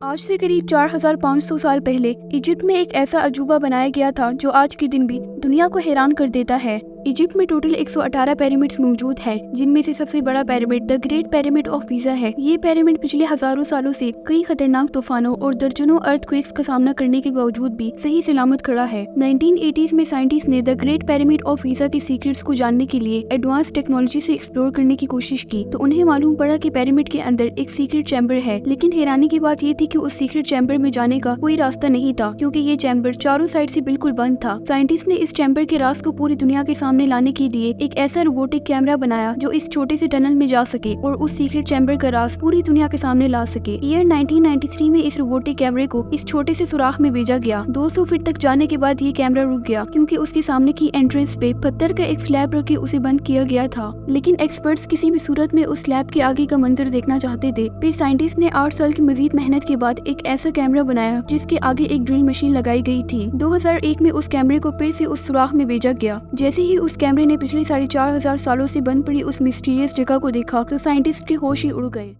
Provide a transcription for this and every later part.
आज से करीब 4500 साल पहले इजिप्ट में एक ऐसा अजूबा बनाया गया था जो आज के दिन भी दुनिया को हैरान कर देता है। इजिप्ट में टोटल 118 पिरामिड्स मौजूद हैं, जिनमें से सबसे बड़ा pyramid the great pyramid of Giza है। ये पिरामिड पिछले हजारों सालों से कई खतरनाक तूफानों और दर्जनों अर्थक्वेक्स का सामना करने के बावजूद भी सही सलामत खड़ा है। 1980s में साइंटिस्ट ने the great pyramid of Giza के सीक्रेट्स को जानने के लिए एडवांस टेक्नोलॉजी से एक्सप्लोर करने की कोशिश की, तो उन्हें मालूम पड़ा कि पिरामिड के अंदर एक सीक्रेट चैम्बर है। लेकिन हैरानी की बात ये थी कि उस सीक्रेट चैम्बर में जाने का कोई रास्ता नहीं था, क्योंकि ये चैम्बर चारों साइड से बिल्कुल बंद था। साइंटिस्ट ने इस चैम्बर के राज को पूरी दुनिया के सामने लाने के लिए एक ऐसा रोबोटिक कैमरा बनाया जो इस छोटे से टनल में जा सके और उस सीक्रेट चैम्बर का राज पूरी दुनिया के सामने ला सके। ईयर 1993 में इस रोबोटिक कैमरे को इस छोटे से सुराख में भेजा गया। 200 फीट तक जाने के बाद ये कैमरा रुक गया, क्योंकि उसके सामने की एंट्रेंस पे पत्थर का एक स्लैब रख के उसे बंद किया गया था। लेकिन एक्सपर्ट्स किसी भी सूरत में उस स्लैब के आगे का मंजर देखना चाहते थे। फिर साइंटिस्ट ने 8 साल की मजीद मेहनत के बाद एक ऐसा कैमरा बनाया जिसके आगे एक ड्रिल मशीन लगाई गई थी। 2001 में उस कैमरे को फिर से उस सुराख में भेजा गया। जैसे ही उस कैमरे ने पिछले 4500 सालों से बंद पड़ी उस मिस्टीरियस जगह को देखा तो साइंटिस्ट के होश ही उड़ गए।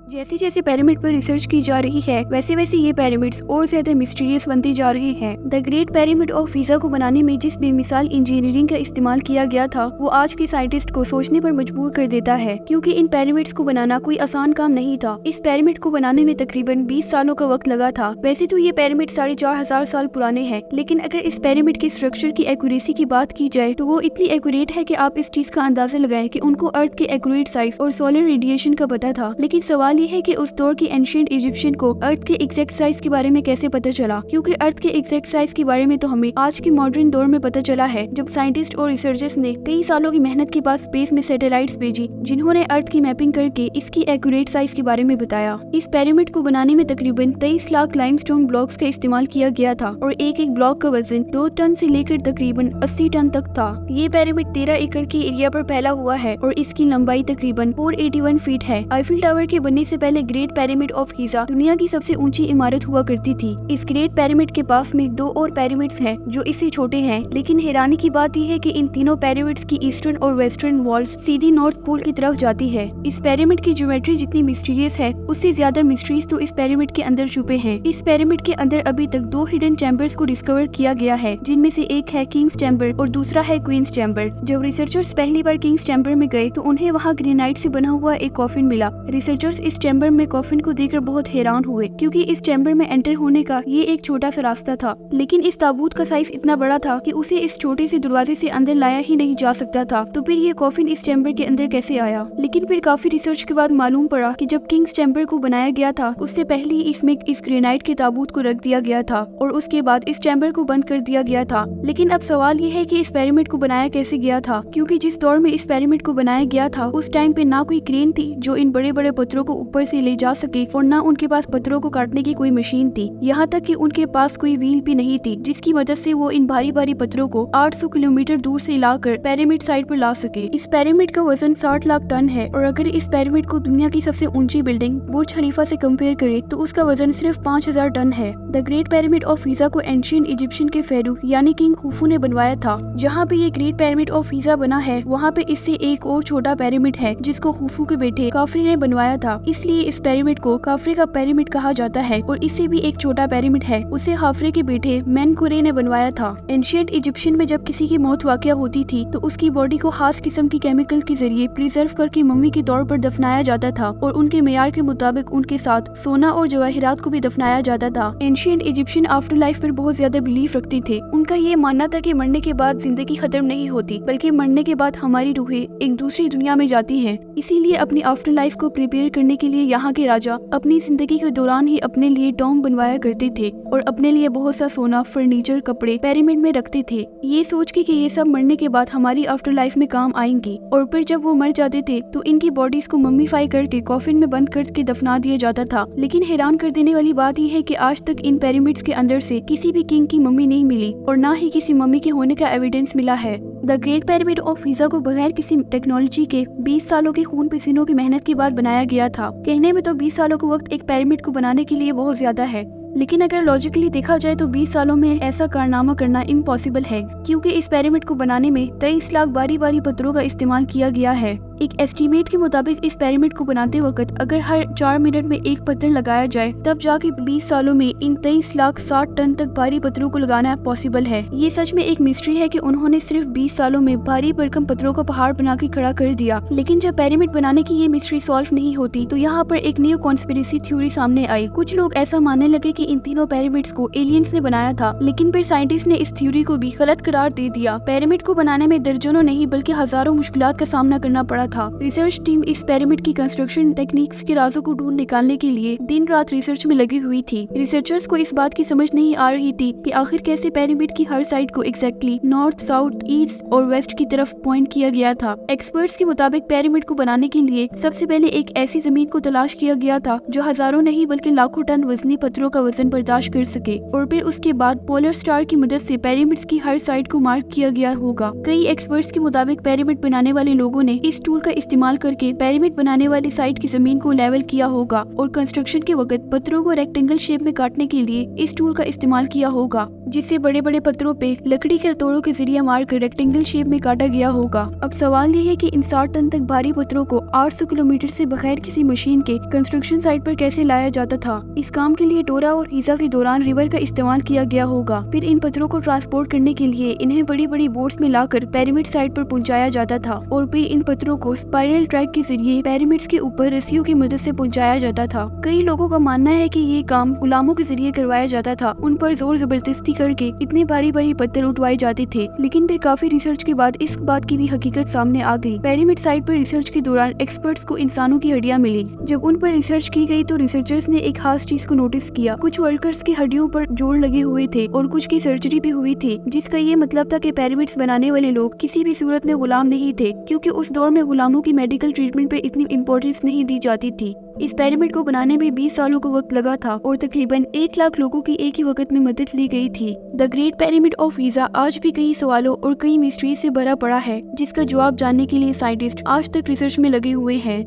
जैसे जैसे पिरामिड पर रिसर्च की जा रही है, वैसे वैसे ये पिरामिड्स और ज्यादा मिस्टीरियस बनती जा रही हैं। The great pyramid of Giza को बनाने में जिस बेमिसाल इंजीनियरिंग का इस्तेमाल किया गया था, वो आज के साइंटिस्ट को सोचने पर मजबूर कर देता है, क्योंकि इन पिरामिड्स को बनाना कोई आसान काम नहीं था। इस पिरामिड को बनाने में तकरीबन 20 सालों का वक्त लगा था। वैसे तो ये पिरामिड 4500 साल पुराने हैं, लेकिन अगर इस पिरामिड के स्ट्रक्चर की एक्यूरेसी की बात की जाए तो वो इतनी एक्यूरेट है कि आप इस चीज का अंदाजा लगाएं कि उनको अर्थ के एक्यूरेट साइज और सोलर रेडिएशन का पता था। लेकिन सवाल है कि उस दौर की एंशिएंट इजिप्शियन को अर्थ के एग्जैक्ट साइज के बारे में कैसे पता चला, क्योंकि अर्थ के एग्जैक्ट साइज के बारे में तो हमें आज के मॉडर्न दौर में पता चला है, जब साइंटिस्ट और रिसर्चर्स ने कई सालों की मेहनत के बाद स्पेस में सैटेलाइट्स भेजी, जिन्होंने अर्थ की मैपिंग करके इसकी एक्यूरेट साइज के बारे में बताया। इस पिरामिड को बनाने में तकरीबन 23 लाख लाइमस्टोन ब्लॉक्स का इस्तेमाल किया गया था और एक एक ब्लॉक का वजन 2 टन से लेकर तकरीबन 80 टन तक था। ये पिरामिड 13 एकड़ की एरिया पर फैला हुआ है और इसकी लंबाई तकरीबन 481 फीट है। आईफिल टावर के बनने से पहले ग्रेट पिरामिड ऑफ गीज़ा दुनिया की सबसे ऊंची इमारत हुआ करती थी। इस ग्रेट पिरामिड के पास में 2 और पिरामिड्स हैं जो इससे छोटे हैं, लेकिन हैरानी की बात यह है कि इन तीनों पिरामिड्स की ईस्टर्न और वेस्टर्न वॉल्स सीधी नॉर्थ पोल की तरफ जाती है। इस पिरामिड की ज्योमेट्री जितनी मिस्टीरियस है, उससे ज्यादा मिस्ट्रीज तो इस पिरामिड के अंदर छुपे हैं। इस पिरामिड के अंदर अभी तक 2 हिडन चैम्बर्स को डिस्कवर किया गया है, जिनमें से एक है किंग्स चैम्बर और दूसरा है क्वींस चैम्बर। जब रिसर्चर्स पहली बार किंग्स चैम्बर में गए तो उन्हें वहाँ ग्रेनाइट से बना हुआ एक कॉफिन मिला। रिसर्चर्स इस चैम्बर में कॉफिन को देखकर बहुत हैरान हुए, क्योंकि इस चैम्बर में एंटर होने का ये एक छोटा सा रास्ता था, लेकिन इस ताबूत का साइज इतना बड़ा था कि उसे इस छोटे से दरवाजे से अंदर लाया ही नहीं जा सकता था। तो फिर ये कॉफिन इस चैम्बर के अंदर कैसे आया? लेकिन फिर काफी रिसर्च के बाद मालूम पड़ा कि जब किंग्स चैम्बर को बनाया गया था, उससे पहले इसमें इस ग्रेनाइट के ताबूत को रख दिया गया था और उसके बाद इस चैम्बर को बंद कर दिया गया था। लेकिन अब सवाल ये है कि इस पिरामिड को बनाया कैसे गया था, क्योंकि जिस दौर में इस पिरामिड को बनाया गया था उस टाइम पे ना कोई क्रेन थी जो इन बड़े बड़े पत्थरों को ऊपर से ले जा सके, और ना उनके पास पत्थरों को काटने की कोई मशीन थी। यहाँ तक कि उनके पास कोई व्हील भी नहीं थी, जिसकी वजह से वो इन भारी भारी पत्थरों को 800 किलोमीटर दूर से लाकर पिरामिड साइड पर ला सके। इस पिरामिड का वजन 60 लाख टन है, और अगर इस पिरामिड को दुनिया की सबसे ऊंची बिल्डिंग बुर्ज खलीफा से कंपेयर करें तो उसका वजन सिर्फ 5000 टन है। The great pyramid of Giza को एंशिएंट इजिप्शियन के फेरू यानी किंग खुफू ने बनवाया था। जहाँ पे ये ग्रेट पिरामिड ऑफ गीज़ा बना है, वहाँ पे इससे एक और छोटा पिरामिड है जिसको खुफू के बेटे काफरी ने बनवाया था, इसलिए इस पिरामिड को काफरी का पिरामिड कहा जाता है। और इससे भी एक छोटा पिरामिड है, उसे खाफरे के बेटे मेनकुरे ने बनवाया था। एंशिएंट इजिप्शियन में जब किसी की मौत वाकया होती थी तो उसकी बॉडी को खास किस्म की केमिकल के जरिए प्रिजर्व करके मम्मी के तौर पर दफनाया जाता था, और उनके मेयार के मुताबिक उनके साथ सोना और जवाहिरात को भी दफनाया जाता था। एंशिएंट इजिप्शियन आफ्टर लाइफ पर बहुत ज्यादा बिलीफ रखते थे। उनका ये मानना था कि मरने के बाद जिंदगी खत्म नहीं होती, बल्कि मरने के बाद हमारी रूहें एक दूसरी दुनिया में जाती हैं। इसीलिए अपनी आफ्टर लाइफ को प्रिपेयर करने के लिए यहाँ के राजा अपनी जिंदगी के दौरान ही अपने लिए टॉम्ब बनवाया करते थे और अपने लिए बहुत सा सोना, फर्नीचर, कपड़े पिरामिड में रखते थे, ये सोच के कि ये सब मरने के बाद हमारी आफ्टर लाइफ में काम आएंगी। और फिर जब वो मर जाते थे तो इनकी बॉडीज को मम्मीफाई करके कॉफिन में बंद करके दफना दिया जाता था। लेकिन हैरान कर देने वाली बात यह है कि आज तक इन पिरामिड्स के अंदर से किसी भी किंग की मम्मी नहीं मिली और ना ही किसी मम्मी के होने का एविडेंस मिला है। The great pyramid of Giza को बगैर किसी टेक्नोलॉजी के 20 सालों के खून पसीनों की मेहनत के बाद बनाया गया था। कहने में तो 20 सालों का वक्त एक पिरामिड को बनाने के लिए बहुत ज्यादा है, लेकिन अगर लॉजिकली देखा जाए तो 20 सालों में ऐसा कारनामा करना इम्पॉसिबल है, क्योंकि इस पिरामिड को बनाने में 23 लाख बारी बारी पत्थरों का इस्तेमाल किया गया है। एक एस्टीमेट के मुताबिक इस पिरामिड को बनाते वक्त अगर हर 4 मिनट में एक पत्थर लगाया जाए तब जाके 20 सालों में इन 23,60,000 टन तक भारी पत्थरों को लगाना पॉसिबल है। ये सच में एक मिस्ट्री है कि उन्होंने सिर्फ 20 सालों में भारी भरकम पत्थरों का पहाड़ बना के खड़ा कर दिया। लेकिन जब पिरामिड बनाने की ये मिस्ट्री सॉल्व नहीं होती तो यहाँ पर एक न्यू कॉन्स्पिरेसी थ्योरी सामने आई। कुछ लोग ऐसा मानने लगे कि इन तीनों पिरामिड्स को एलियंस ने बनाया था, लेकिन फिर साइंटिस्ट ने इस थ्योरी को भी गलत करार दे दिया। पिरामिड को बनाने में दर्जनों नहीं बल्कि हजारों मुश्किलात का सामना करना पड़ा था। रिसर्च टीम इस पिरामिड की कंस्ट्रक्शन टेक्निक्स के राजों को ढूंढ निकालने के लिए दिन रात रिसर्च में लगी हुई थी। रिसर्चर्स को इस बात की समझ नहीं आ रही थी कि आखिर कैसे पिरामिड की हर साइड को एग्जैक्टली नॉर्थ, साउथ, ईस्ट और वेस्ट की तरफ पॉइंट किया गया था। एक्सपर्ट्स के मुताबिक पिरामिड को बनाने के लिए सबसे पहले एक ऐसी जमीन को तलाश किया गया था जो हजारों नहीं बल्कि लाखों टन वजनी पत्थरों का वजन बर्दाश्त कर सके, और फिर उसके बाद पोलर स्टार की मदद से पिरामिड्स की हर साइड को मार्क किया गया होगा। कई एक्सपर्ट्स के मुताबिक पिरामिड बनाने वाले लोगों ने इस टूल का इस्तेमाल करके पिरामिड बनाने वाली साइड की जमीन को लेवल किया होगा और कंस्ट्रक्शन के वक्त पत्थरों को रेक्टेंगल शेप में काटने के लिए इस टूल का इस्तेमाल किया होगा, जिससे बड़े बड़े पत्थरों पे लकड़ी के हथौड़ों के जरिए मारकर रेक्टेंगल शेप में काटा गया होगा। अब सवाल ये है कि इन 60 टन तक भारी पत्थरों को 800 किलोमीटर से बगैर किसी मशीन के कंस्ट्रक्शन साइट पर कैसे लाया जाता था। इस काम के लिए डोरा और हीजा के दौरान रिवर का इस्तेमाल किया गया होगा। फिर इन पत्थरों को ट्रांसपोर्ट करने के लिए इन्हें बड़ी बड़ी बोट्स में लाकर पिरामिड साइट पर पहुंचाया जाता था, और फिर इन पत्थरों को स्पाइरल ट्रैक के जरिए पिरामिड्स के ऊपर रस्सियों की मदद से पहुंचाया जाता था। कई लोगों का मानना है कि ये काम गुलामों के जरिए करवाया जाता था, उन पर जोर जबरदस्ती करके इतने भारी भारी पत्थर उठवाए जाते थे। लेकिन फिर काफी रिसर्च के बाद इस बात की भी हकीकत सामने आ गई। पिरामिड साइट पर रिसर्च के दौरान एक्सपर्ट्स को इंसानों की हड्डियां मिली। जब उन पर रिसर्च की गई तो रिसर्चर्स ने एक खास चीज को नोटिस किया। कुछ वर्कर्स की हड्डियों पर जोड़ लगे हुए थे और कुछ की सर्जरी भी हुई थी, जिसका ये मतलब था कि पिरामिड्स बनाने वाले लोग किसी भी सूरत में गुलाम नहीं थे, क्योंकि उस दौर में गुलामों की मेडिकल ट्रीटमेंट पर इतनी इम्पोर्टेंस नहीं दी जाती थी। इस पिरामिड को बनाने में 20 सालों का वक्त लगा था और तकरीबन 1 लाख लोगों की एक ही वक्त में मदद ली गई थी। The great pyramid of Giza आज भी कई सवालों और कई मिस्ट्री से भरा पड़ा है, जिसका जवाब जानने के लिए साइंटिस्ट आज तक रिसर्च में लगे हुए हैं।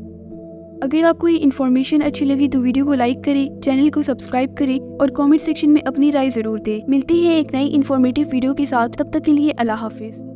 अगर आपको ये इन्फॉर्मेशन अच्छी लगी तो वीडियो को लाइक करें, चैनल को सब्सक्राइब करें और कमेंट सेक्शन में अपनी राय जरूर दें। मिलते हैं एक नई इन्फॉर्मेटिव वीडियो के साथ, तब तक के लिए अल्लाह हाफिज।